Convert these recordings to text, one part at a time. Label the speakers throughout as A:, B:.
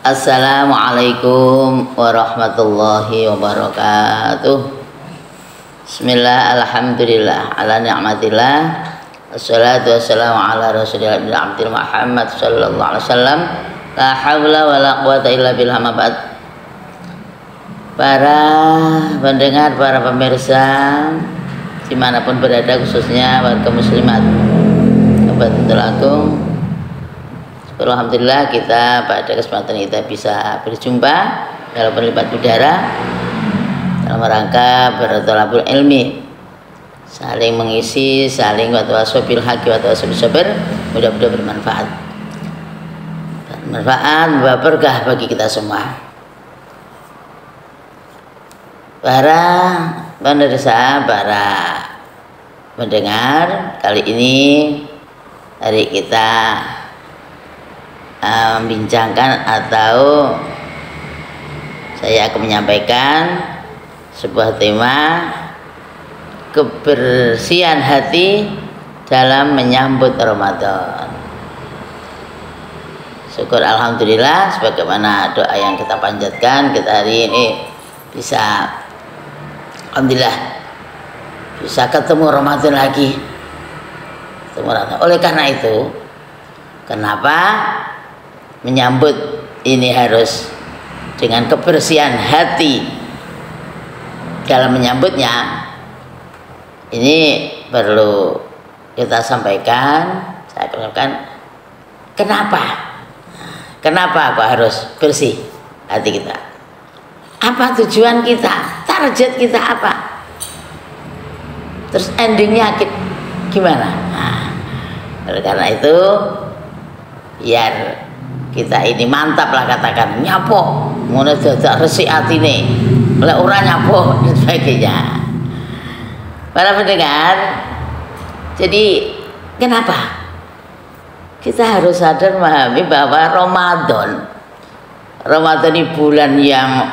A: Assalamualaikum warahmatullahi wabarakatuh. Bismillah, alhamdulillah, ala ni'matillah, assalatu wassalamu ala rasulillah bin abdil Muhammad sallallahu alaihi wasallam. La hawla wa la quwata illa billah, ma ba'd. Para pendengar, para pemirsa dimanapun berada, khususnya warga muslimat Kabupaten Tulungagung, alhamdulillah kita pada kesempatan kita bisa berjumpa dalam lipat udara dalam rangka bertolabul ilmi, saling mengisi, saling watawasau bil haqqi watawasau bis sabr. Mudah-mudahan bermanfaat, membawa berkah bagi kita semua. Para pemirsa, para pendengar, kali ini hari kita membincangkan atau saya akan menyampaikan sebuah tema kebersihan hati dalam menyambut Ramadan. Syukur alhamdulillah, sebagaimana doa yang kita panjatkan, kita hari ini bisa alhamdulillah bisa ketemu Ramadan lagi. Oleh karena itu, kenapa menyambut ini harus dengan kebersihan hati dalam menyambutnya? Ini perlu kita sampaikan. Saya sampaikan kenapa kok harus bersih hati kita, apa tujuan kita, target kita apa, terus endingnya gimana. Oleh karena itu, biar kita ini mantap lah, katakan nyapo ngono dadak resik atine oleh ora nyapo dan sebagainya. Para pendengar, jadi kenapa kita harus sadar memahami bahwa Ramadan ini bulan yang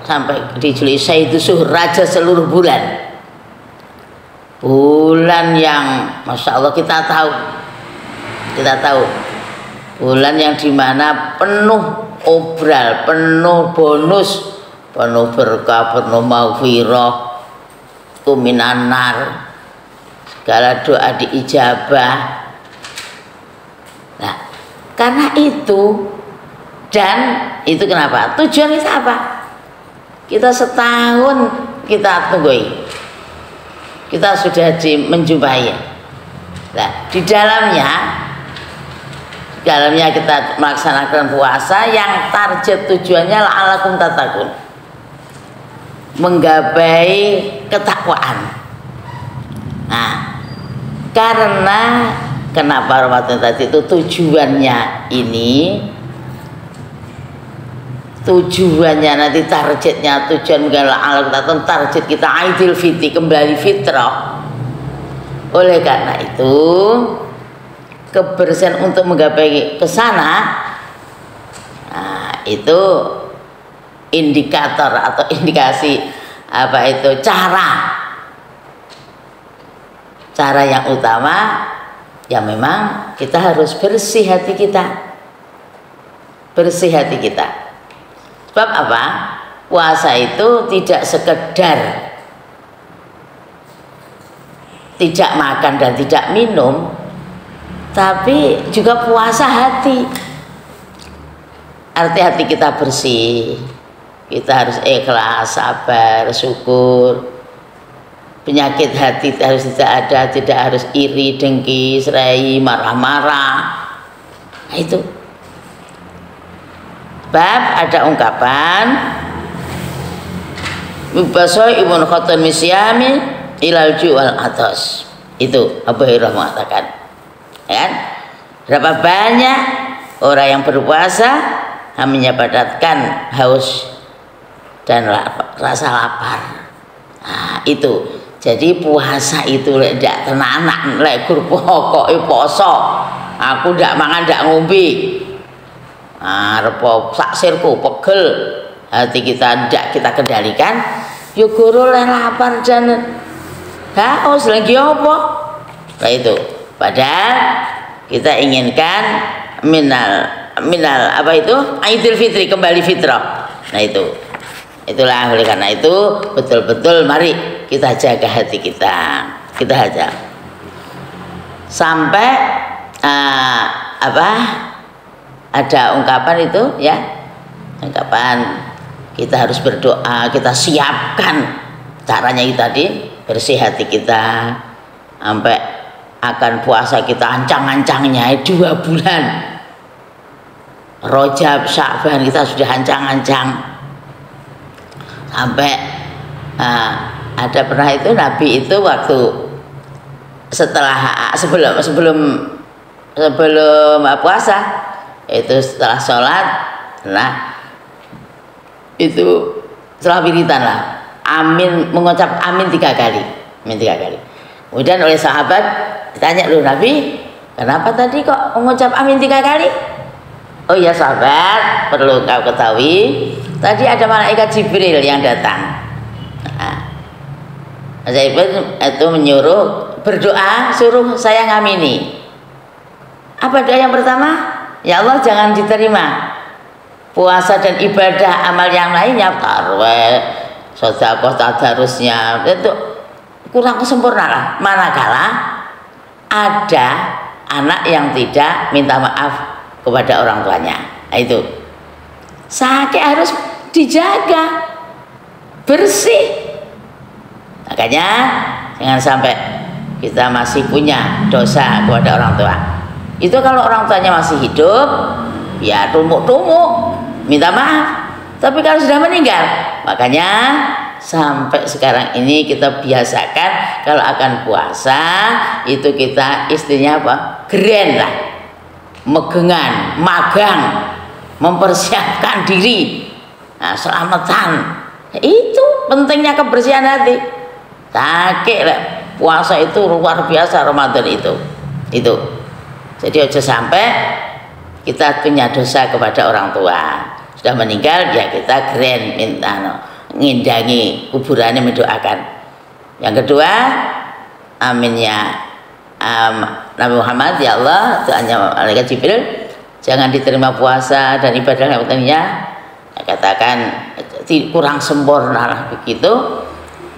A: sampai dijuluki Sayyidu Syuhur, raja seluruh bulan, bulan yang masya Allah kita tahu bulan yang dimana penuh obral, penuh bonus, penuh berkah, penuh maghfirah, minanar, segala doa diijabah. Nah, karena itu, dan itu kenapa? Tujuan kita apa? Kita setahun kita tunggui, kita sudah menjumpai. Nah, di dalamnya kita melaksanakan puasa yang target tujuannya la'alakum tattaqun, menggapai ketakwaan. Nah, karena kenapa Ramadan tadi itu tujuannya nanti targetnya, tujuan la'alakum tattaqun, target kita Idul Fitri, kembali fitrah. Oleh karena itu, kebersihan untuk menggapai ke sana, nah, itu indikator atau indikasi apa itu, cara yang utama ya memang kita harus bersih hati kita. Sebab apa? Puasa itu tidak sekedar tidak makan dan tidak minum, tapi juga puasa hati. Arti hati kita bersih, kita harus ikhlas, sabar, syukur. Penyakit hati harus tidak ada, tidak harus iri, dengki, serai, marah-marah. Nah itu. Bab ada ungkapan Mubasoi ibn Khoton misyami ilal ju'al atas. Itu Abu Hurairah mengatakan, kan? Berapa banyak orang yang berpuasa hanya mendapatkan haus dan rasa lapar. Nah, itu. Jadi puasa itu tidak tenanak, lek gur pokoke poso. Aku ndak mangan ndak ngombe. Repo saksirku pegel, hati kita ndak kita kendalikan, yo guru lek lapar jan haus lagi apa? Nah itu. Padahal kita inginkan minal minal apa itu? Idul Fitri, kembali fitrah. Nah itulah oleh karena itu betul-betul mari kita jaga hati kita. Kita aja sampai ada ungkapan itu ya, ungkapan kita harus berdoa, kita siapkan caranya itu tadi, bersih hati kita sampai akan puasa kita ancang-ancangnya 2 bulan Rajab, Sya'ban kita sudah ancang-ancang sampai ada pernah itu Nabi itu waktu sebelum puasa itu setelah sholat, nah itu setelah wiridan lah, amin, mengucap amin 3 kali, Kemudian oleh sahabat ditanya, loh Nabi, kenapa tadi kok mengucap amin 3 kali? Oh ya sahabat, perlu kau ketahui, tadi ada malaikat Jibril yang datang. Jibril itu menyuruh berdoa, suruh saya ngamini. Apa doa yang pertama? Ya Allah, jangan diterima puasa dan ibadah amal yang lainnya, tarweh, sedekah, tadarusnya itu kurang sempurna lah. Manakala ada anak yang tidak minta maaf kepada orang tuanya, nah, itu sakit harus dijaga bersih. Makanya jangan sampai kita masih punya dosa kepada orang tua. Itu kalau orang tuanya masih hidup, ya tumuk-tumuk minta maaf. Tapi kalau sudah meninggal, makanya sampai sekarang ini kita biasakan kalau akan puasa itu kita istrinya apa? Geren lah, megengan, magang, mempersiapkan diri, nah, selamatan. Itu pentingnya kebersihan hati. Takik lah, puasa itu luar biasa Ramadan itu. Jadi aja sampai kita punya dosa kepada orang tua. Sudah meninggal ya kita keren minta ngindangi kuburannya, mendoakan. Yang kedua, aminnya Nabi Muhammad, ya Allah, doanya malaikat Jibril, jangan diterima puasa dan ibadah yang pentingnya. Katakan kurang sempurna lah begitu.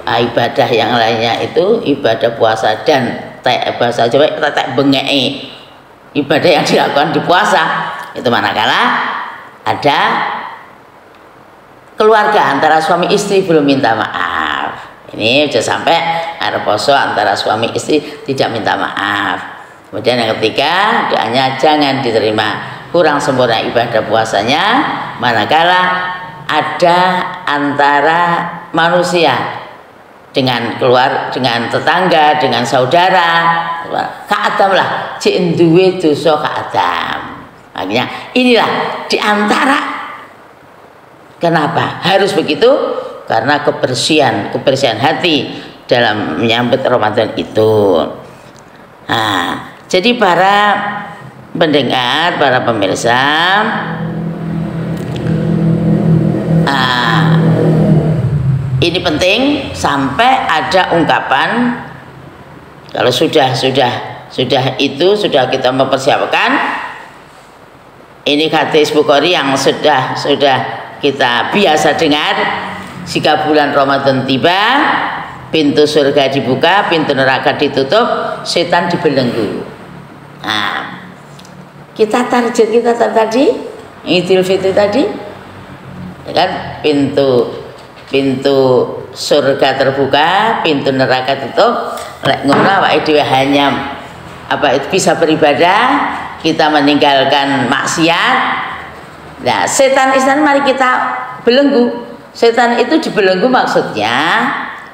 A: Ibadah yang lainnya itu ibadah puasa dan bahasa Jawa tak bengei ibadah yang dilakukan di puasa itu manakala ada keluarga antara suami istri belum minta maaf. Ini sudah sampai ada poso antara suami istri tidak minta maaf. Kemudian yang ketiga, doanya jangan diterima, kurang sempurna ibadah puasanya manakala ada antara manusia dengan tetangga, dengan saudara, Ka'adam lah, cik duwe dosa Ka'adam. Akhirnya inilah diantara kenapa harus begitu, karena kebersihan hati dalam menyambut Ramadan itu. Nah, jadi para pendengar, para pemirsa, ini penting sampai ada ungkapan kalau sudah kita mempersiapkan. Ini hadis Bukhari yang sudah kita biasa dengar. Jika bulan Ramadan tiba, pintu surga dibuka, pintu neraka ditutup, setan dibelenggu. Nah, kita target kita tadi Idul Fitri tadi, ya kan, pintu surga terbuka, pintu neraka tutup. Lek ngono awake dhewe hanya bisa beribadah, kita meninggalkan maksiat. Nah, setan mari kita belenggu. Setan itu dibelenggu, maksudnya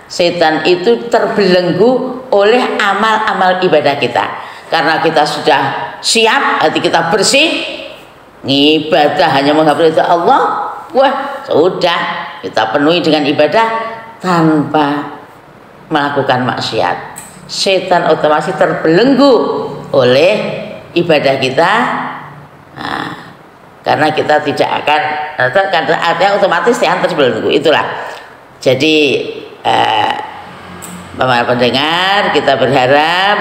A: setan itu terbelenggu oleh amal-amal ibadah kita. Karena kita sudah siap, hati kita bersih, ibadah hanya menghadirkan Allah, wah sudah kita penuhi dengan ibadah tanpa melakukan maksiat. Setan otomatis terbelenggu oleh ibadah kita, nah, karena kita tidak akan, artinya otomatis setan terbelenggu. Itulah. Jadi para pendengar, kita berharap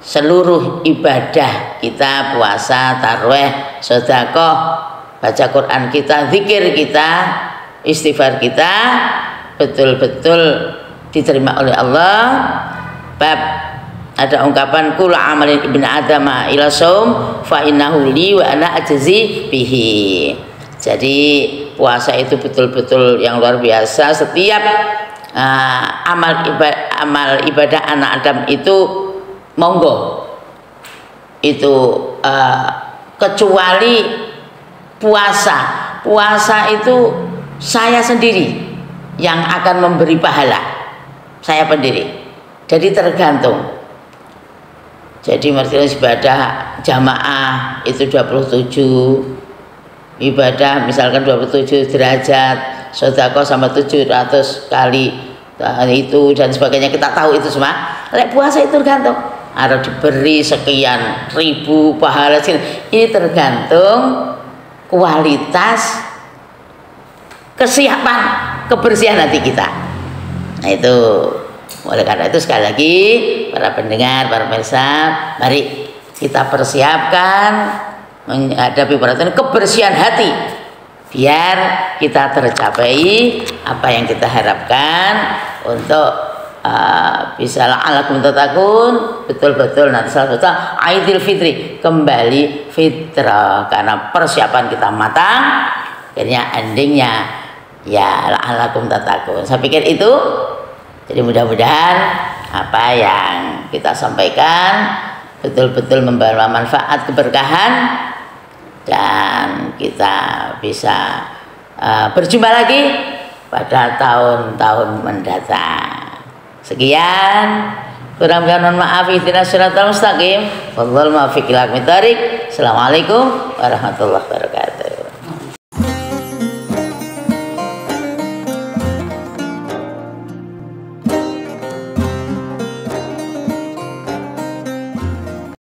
A: seluruh ibadah kita, puasa, tarawih, sedekah, baca Quran kita, zikir kita, istighfar kita betul-betul diterima oleh Allah. Bab ada ungkapan kul amalin ibnu adama ila saum fa innahu li wa ana ajzi bihi. Jadi puasa itu betul-betul yang luar biasa. Setiap amal ibadah anak Adam itu monggo itu kecuali puasa itu saya sendiri yang akan memberi pahala, saya pendiri. Jadi tergantung. Jadi maksudnya ibadah jamaah itu 27 ibadah, misalkan 27 derajat, sedekah sama 700 kali itu dan sebagainya, kita tahu itu semua. Lek puasa itu tergantung, harus diberi sekian ribu pahala. Ini tergantung kualitas kesiapan kebersihan hati kita. Nah itu, oleh karena itu sekali lagi para pendengar, para pemirsa, mari kita persiapkan menghadapi peraturan kebersihan hati biar kita tercapai apa yang kita harapkan untuk bisa la'alakum tattaqun, betul-betul nanti salah satu Aidil Fitri, kembali fitrah, karena persiapan kita matang, akhirnya endingnya ya la'alakum tattaqun. Saya pikir itu. Jadi mudah-mudahan apa yang kita sampaikan betul-betul membawa manfaat, keberkahan, dan kita bisa berjumpa lagi pada tahun-tahun mendatang. Sekian, kurang mohon maaf, ihdinas siratal mustaqim, wallahul muwaffiq ila aqwamit thoriq. Assalamualaikum warahmatullahi wabarakatuh.